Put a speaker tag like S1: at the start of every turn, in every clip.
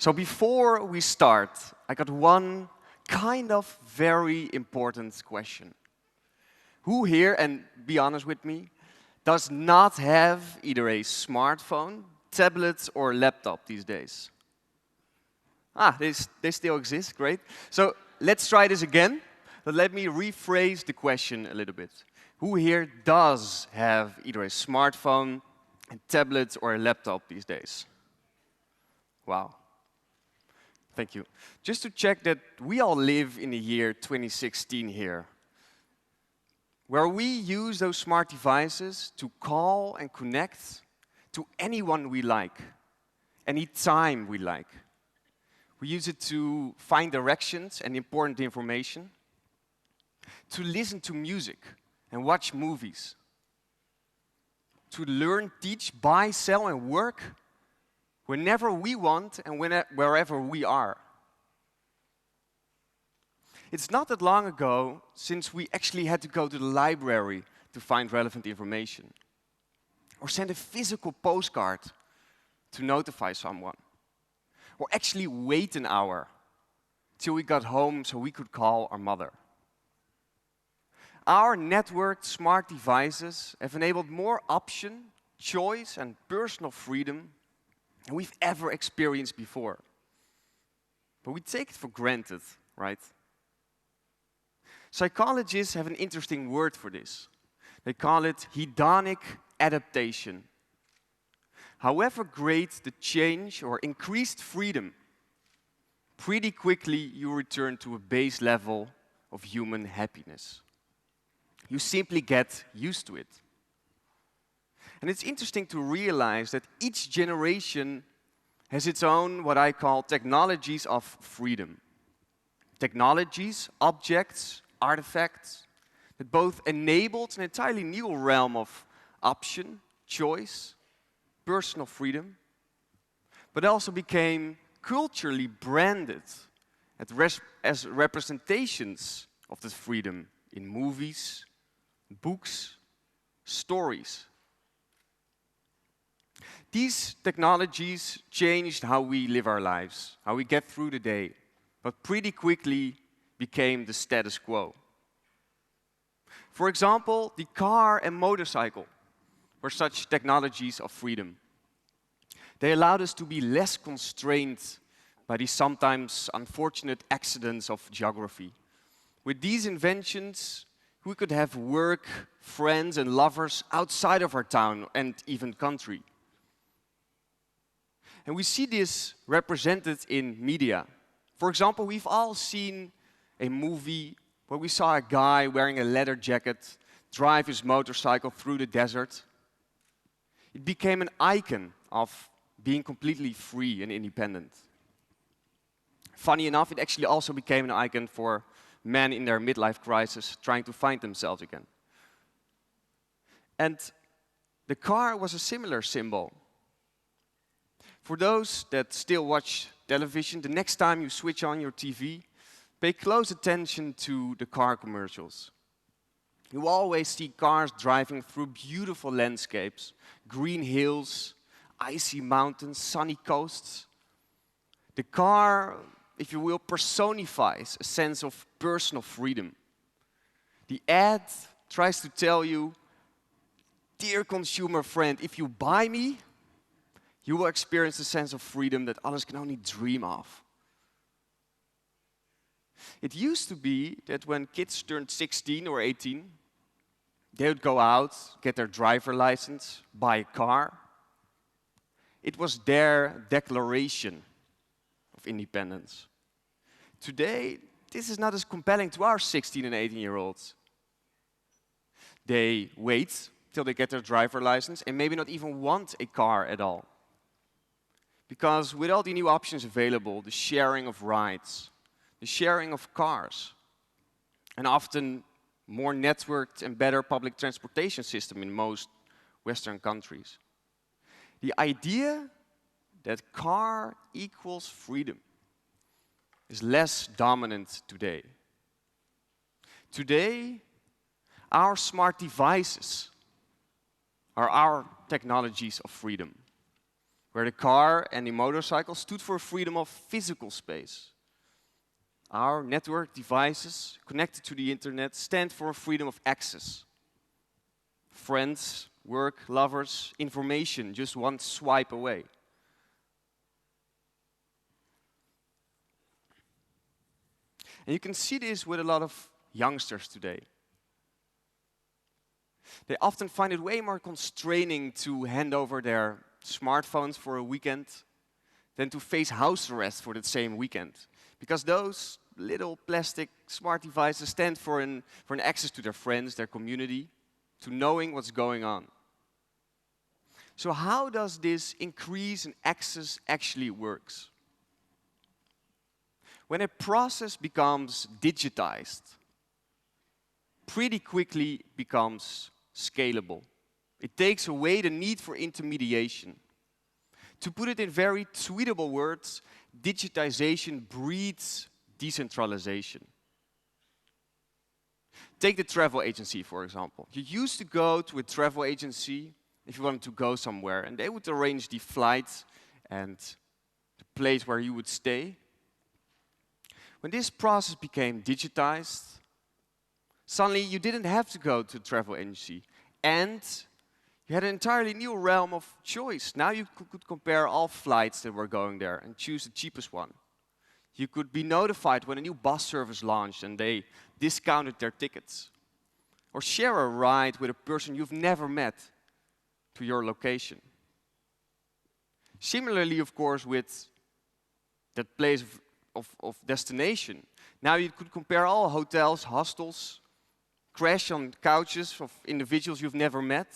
S1: So before we start, I got one kind of very important question. Who here, and be honest with me, does not have either a smartphone, tablet, or laptop these days? They still exist, great. So let's try this again, but let me rephrase the question a little bit. Who here does have either a smartphone, a tablet, or a laptop these days? Wow. Thank you. Just to check that we all live in the year 2016 here, where we use those smart devices to call and connect to anyone we like, anytime we like. We use it to find directions and important information, to listen to music and watch movies, to learn, teach, buy, sell, and work whenever we want and wherever we are. It's not that long ago since we actually had to go to the library to find relevant information, or send a physical postcard to notify someone, or actually wait an hour till we got home so we could call our mother. Our networked smart devices have enabled more option, choice, and personal freedom than we've ever experienced before. But we take it for granted, right? Psychologists have an interesting word for this. They call it hedonic adaptation. However great the change or increased freedom, pretty quickly you return to a base level of human happiness. You simply get used to it. And it's interesting to realize that each generation has its own, what I call, technologies of freedom. Technologies, objects, artifacts that both enabled an entirely new realm of option, choice, personal freedom, but also became culturally branded as representations of this freedom in movies, books, stories. These technologies changed how we live our lives, how we get through the day, but pretty quickly became the status quo. For example, the car and motorcycle were such technologies of freedom. They allowed us to be less constrained by the sometimes unfortunate accidents of geography. With these inventions, we could have work, friends, and lovers outside of our town and even country. And we see this represented in media. For example, we've all seen a movie where we saw a guy wearing a leather jacket drive his motorcycle through the desert. It became an icon of being completely free and independent. Funny enough, it actually also became an icon for men in their midlife crisis trying to find themselves again. And the car was a similar symbol. For those that still watch television, the next time you switch on your TV, pay close attention to the car commercials. You always see cars driving through beautiful landscapes, green hills, icy mountains, sunny coasts. The car, if you will, personifies a sense of personal freedom. The ad tries to tell you, dear consumer friend, if you buy me, you will experience a sense of freedom that others can only dream of. It used to be that when kids turned 16 or 18, they would go out, get their driver license, buy a car. It was their declaration of independence. Today, this is not as compelling to our 16 and 18-year-olds. They wait till they get their driver license and maybe not even want a car at all. Because with all the new options available, the sharing of rides, the sharing of cars, and often more networked and better public transportation system in most Western countries, the idea that car equals freedom is less dominant today. Today, our smart devices are our technologies of freedom. where the car and the motorcycle stood for freedom of physical space. Our network devices connected to the internet stand for freedom of access. Friends, work, lovers, information just one swipe away. And you can see this with a lot of youngsters today. They often find it way more constraining to hand over their smartphones for a weekend than to face house arrest for that same weekend. Because those little plastic smart devices stand for an access to their friends, their community, to knowing what's going on. So how does this increase in access actually works? When a process becomes digitized, pretty quickly becomes scalable. It takes away the need for intermediation. To put it in very tweetable words, digitization breeds decentralization. Take the travel agency, for example. You used to go to a travel agency if you wanted to go somewhere, and they would arrange the flight and the place where you would stay. When this process became digitized, suddenly you didn't have to go to a travel agency, and you had an entirely new realm of choice. Now you could compare all flights that were going there and choose the cheapest one. You could be notified when a new bus service launched and they discounted their tickets. Or share a ride with a person you've never met to your location. Similarly, of course, with that place of destination. Now you could compare all hotels, hostels, crash on couches of individuals you've never met,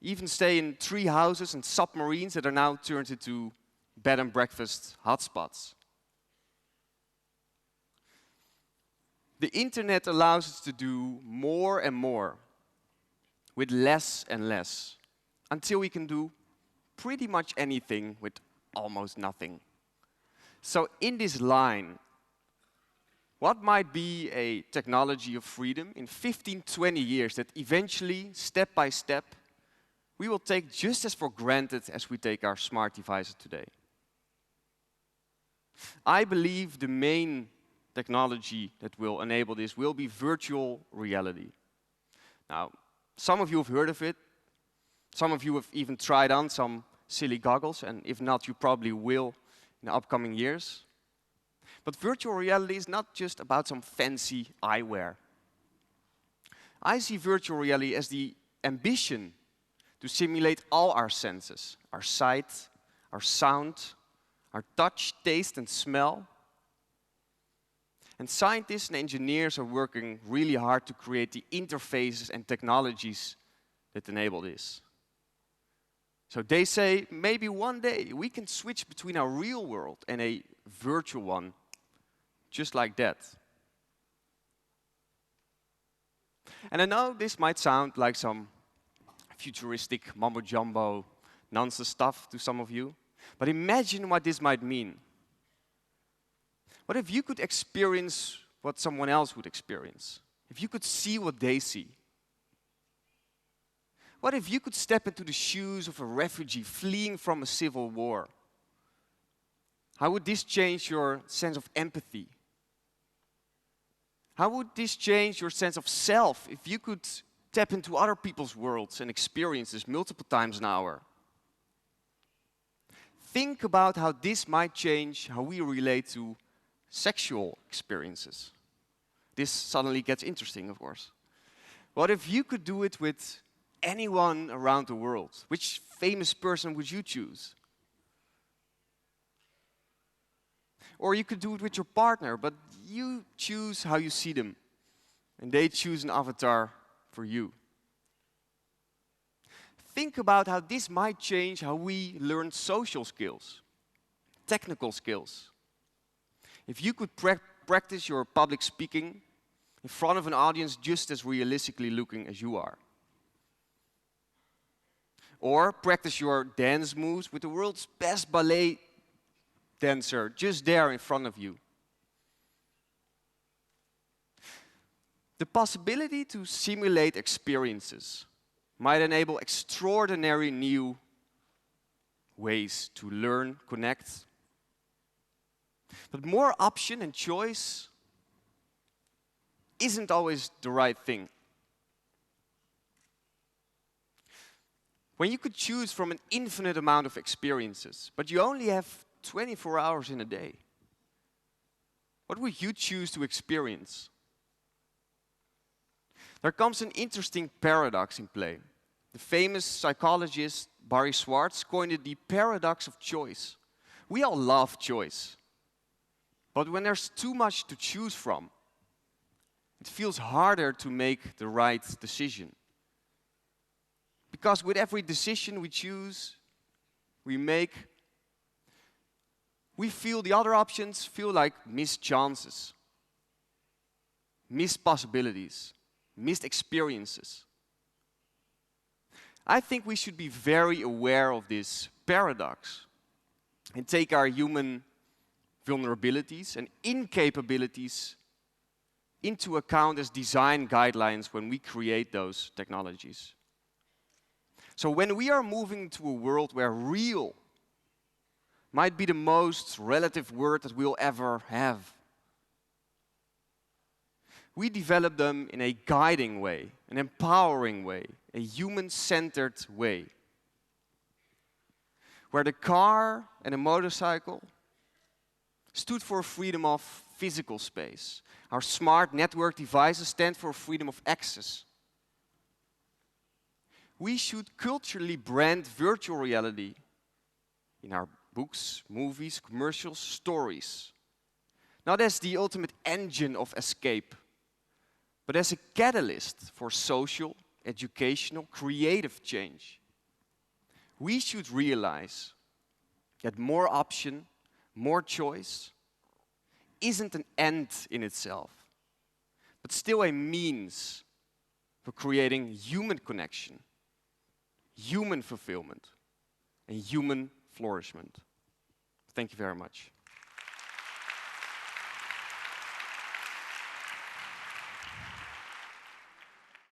S1: even stay in tree houses and submarines that are now turned into bed and breakfast hotspots. The internet allows us to do more and more with less and less, until we can do pretty much anything with almost nothing. So in this line, what might be a technology of freedom in 15, 20 years that eventually, step by step, we will take just as for granted as we take our smart devices today? I believe the main technology that will enable this will be virtual reality. Now, some of you have heard of it. Some of you have even tried on some silly goggles, and if not, you probably will in the upcoming years. But virtual reality is not just about some fancy eyewear. I see virtual reality as the ambition to simulate all our senses, our sight, our sound, our touch, taste, and smell. And scientists and engineers are working really hard to create the interfaces and technologies that enable this. So they say maybe one day we can switch between our real world and a virtual one, just like that. And I know this might sound like some futuristic mumbo-jumbo nonsense stuff to some of you, but imagine what this might mean. What if you could experience what someone else would experience? If you could see what they see? What if you could step into the shoes of a refugee fleeing from a civil war? How would this change your sense of empathy? How would this change your sense of self if you could tap into other people's worlds and experiences multiple times an hour? Think about how this might change how we relate to sexual experiences. This suddenly gets interesting, of course. What if you could do it with anyone around the world? Which famous person would you choose? Or you could do it with your partner, but you choose how you see them, and they choose an avatar for you. Think about how this might change how we learn social skills, technical skills. If you could practice your public speaking in front of an audience just as realistically looking as you are. Or practice your dance moves with the world's best ballet dancer just there in front of you. The possibility to simulate experiences might enable extraordinary new ways to learn, connect. But more option and choice isn't always the right thing. When you could choose from an infinite amount of experiences, but you only have 24 hours in a day, what would you choose to experience? There comes an interesting paradox in play. The famous psychologist Barry Schwartz coined it the paradox of choice. We all love choice. But when there's too much to choose from, it feels harder to make the right decision. Because with every decision we choose, we make, we feel the other options feel like missed chances, missed possibilities, missed experiences. I think we should be very aware of this paradox and take our human vulnerabilities and incapabilities into account as design guidelines when we create those technologies. So when we are moving to a world where real might be the most relative word that we'll ever have, we develop them in a guiding way, an empowering way, a human-centered way, where the car and the motorcycle stood for freedom of physical space. Our smart network devices stand for freedom of access. We should culturally brand virtual reality in our books, movies, commercials, stories, not as the ultimate engine of escape, but as a catalyst for social, educational, creative change. We should realize that more option, more choice, isn't an end in itself, but still a means for creating human connection, human fulfillment, and human flourishment. Thank you very much.